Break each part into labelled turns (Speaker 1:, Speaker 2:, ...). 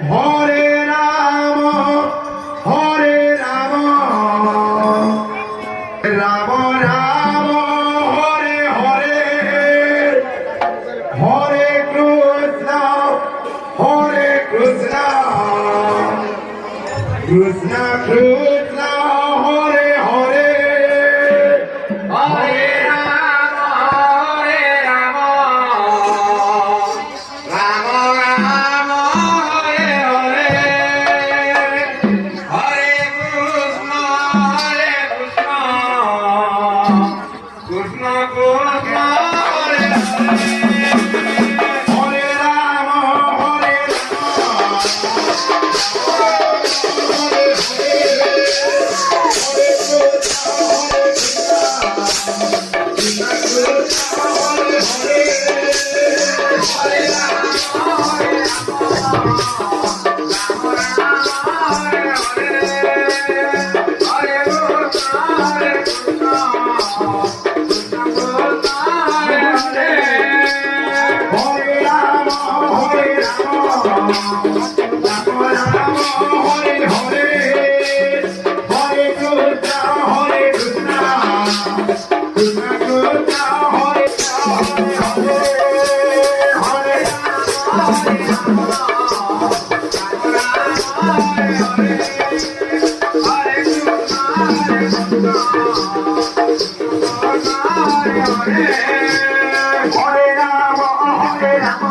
Speaker 1: Hare Ram Ram Ram Hare Hare Hare Krishna Krishna Krishna Hare Hare Hare Ram Ram Ram Hare Hare Hare Krishna Krishna Krishna Hare Hare Ram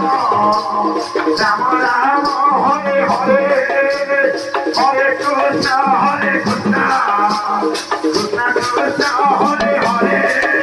Speaker 1: Ram Ram Hare Hare Hare Krishna Krishna Krishna Krishna Hare Hare